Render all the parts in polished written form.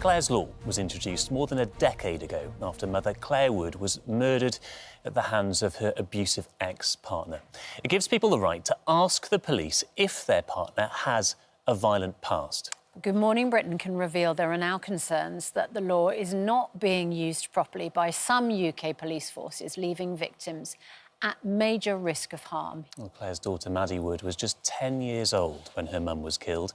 Clare's Law was introduced more than a decade ago after mother Clare Wood was murdered at the hands of her abusive ex-partner. It gives people the right to ask the police if their partner has a violent past. Good Morning Britain can reveal there are now concerns that the law is not being used properly by some UK police forces, leaving victims at major risk of harm. Well, Clare's daughter, Maddie Wood, was just 10 years old when her mum was killed,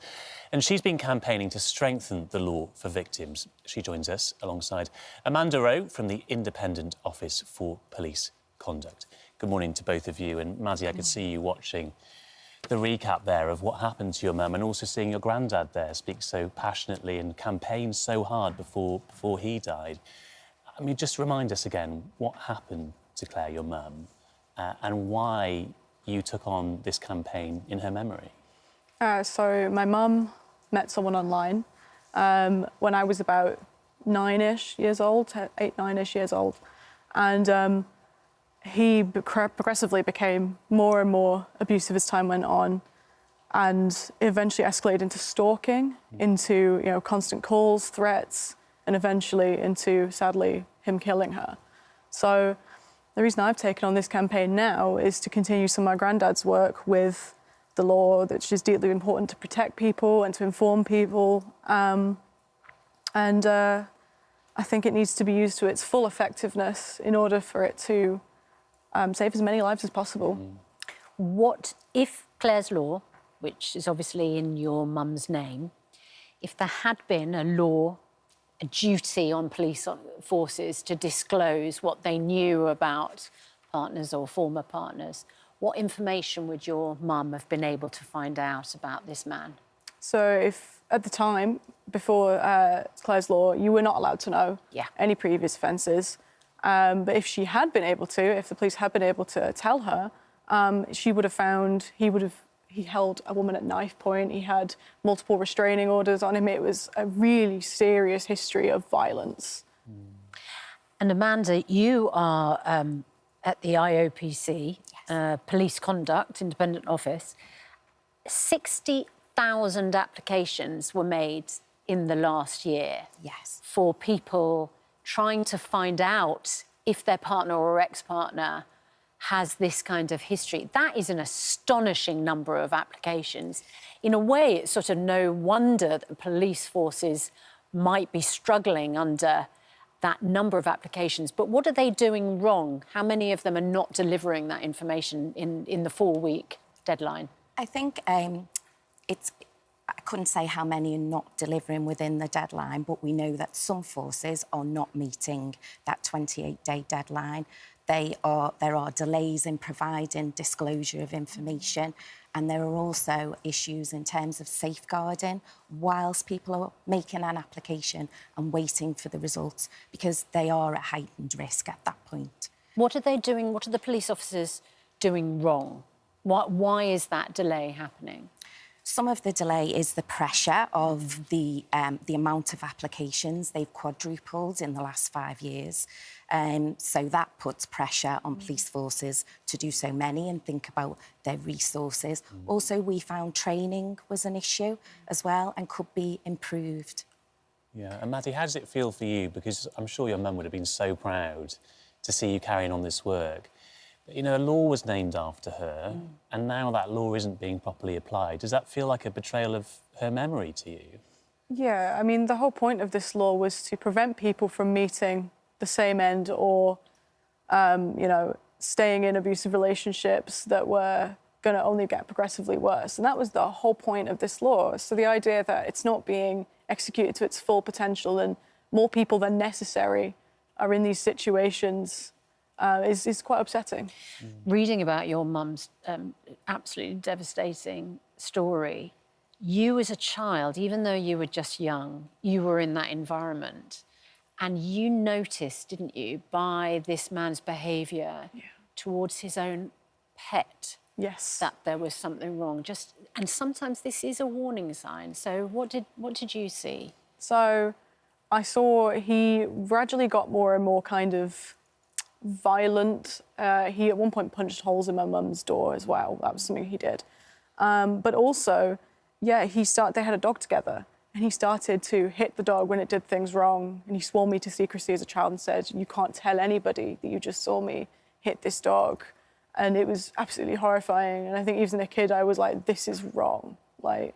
and she's been campaigning to strengthen the law for victims. She joins us alongside Amanda Rowe from the Independent Office for Police Conduct. Good morning to both of you, and Maddie, I could see you watching the recap there of what happened to your mum, and also seeing your granddad there speak so passionately and campaign so hard before he died. I mean, just remind us again what happened to Clare, your mum, and why you took on this campaign in her memory. So my mum met someone online when I was about 9-ish years old, 8, 9-ish years old. And he progressively became more and more abusive as time went on, and eventually escalated into stalking, into, you know, constant calls, threats, and eventually into, sadly, him killing her. So the reason I've taken on this campaign now is to continue some of my granddad's work with the law, which is deeply important to protect people and to inform people. I think it needs to be used to its full effectiveness in order for it to save as many lives as possible. What if Clare's Law, which is obviously in your mum's name, if there had been a law, a duty on police forces to disclose what they knew about partners or former partners, what information would your mum have been able to find out about this man? So if, at the time, before Clare's Law, you were not allowed to know any previous offences, but if she had been able to, if the police had been able to tell her, she would have found, he held a woman at knife point, he had multiple restraining orders on him. It was a really serious history of violence. And Amanda, you are at the IOPC, Police Conduct, Independent Office. 60,000 applications were made in the last year for people trying to find out if their partner or ex-partner has this kind of history. That is an astonishing number of applications. In a way, it's sort of no wonder that police forces might be struggling under that number of applications. But what are they doing wrong? How many of them are not delivering that information in the 4-week deadline? I think I couldn't say how many are not delivering within the deadline, but we know that some forces are not meeting that 28-day deadline. There are delays in providing disclosure of information, and there are also issues in terms of safeguarding whilst people are making an application and waiting for the results, because they are at heightened risk at that point. What are they doing? What are the police officers doing wrong? Why is that delay happening? Some of the delay is the pressure of the amount of applications. They've quadrupled in the last 5 years. So that puts pressure on police forces to do so many and think about their resources. Also, we found training was an issue as well and could be improved. Yeah, and Maddie, how does it feel for you? Because I'm sure your mum would have been so proud to see you carrying on this work. You know, a law was named after her, and now that law isn't being properly applied. Does that feel like a betrayal of her memory to you? Yeah, I mean, the whole point of this law was to prevent people from meeting the same end or, you know, staying in abusive relationships that were going to only get progressively worse. And that was the whole point of this law. So the idea that it's not being executed to its full potential and more people than necessary are in these situations is quite upsetting. Reading about your mum's absolutely devastating story, you as a child, even though you were just young, you were in that environment, and you noticed, didn't you, by this man's behaviour towards his own pet, that there was something wrong. And sometimes this is a warning sign. So what did you see? So I saw he gradually got more and more kind of violent. He at one point punched holes in my mum's door as well. That was something he did. But also, they had a dog together. And he started to hit the dog when it did things wrong. And he swore me to secrecy as a child and said, you can't tell anybody that you just saw me hit this dog. And it was absolutely horrifying. And I think even as a kid, I was like, this is wrong. Like,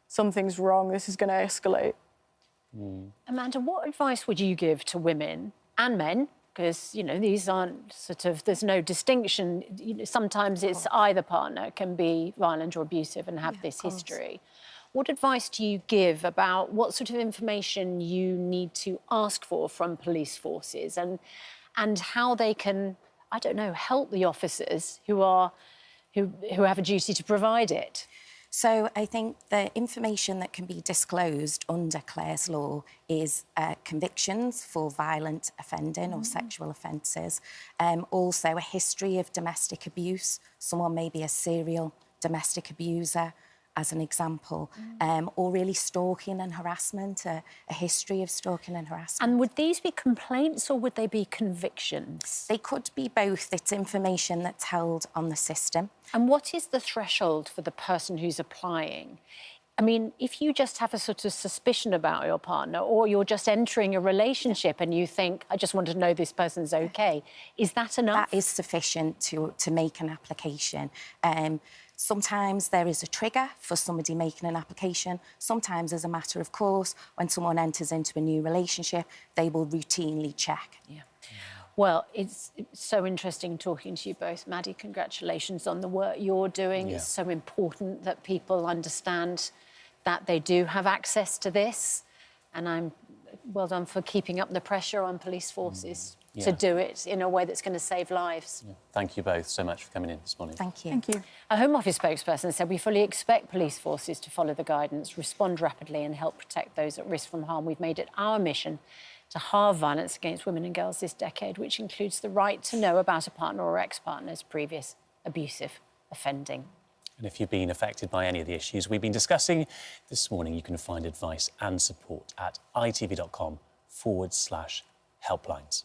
something's wrong. This is going to escalate. Amanda, what advice would you give to women and men? Because, you know, these aren't sort of, there's no distinction. You know, sometimes it's either partner can be violent or abusive and have this history. What advice do you give about what sort of information you need to ask for from police forces and how they can, I don't know, help the officers who have a duty to provide it? So I think the information that can be disclosed under Clare's law is convictions for violent offending or sexual offences. Also a history of domestic abuse. Someone may be a serial domestic abuser, as an example, or really stalking and harassment, a history of stalking and harassment. And would these be complaints or would they be convictions? They could be both. It's information that's held on the system. And what is the threshold for the person who's applying? I mean, if you just have a sort of suspicion about your partner or you're just entering a relationship and you think, I just want to know this person's OK, is that enough? That is sufficient to make an application. Sometimes there is a trigger for somebody making an application. Sometimes, as a matter of course, when someone enters into a new relationship, they will routinely check. Yeah. Well, it's so interesting talking to you both. Maddie, congratulations on the work you're doing. It's so important that people understand that they do have access to this. And well done for keeping up the pressure on police forces to do it in a way that's going to save lives. Thank you both so much for coming in this morning. Thank you. Thank you. A Home Office spokesperson said, we fully expect police forces to follow the guidance, respond rapidly and help protect those at risk from harm. We've made it our mission to halve violence against women and girls this decade, which includes the right to know about a partner or ex-partner's previous abusive offending. And if you've been affected by any of the issues we've been discussing this morning, you can find advice and support at itv.com/helplines.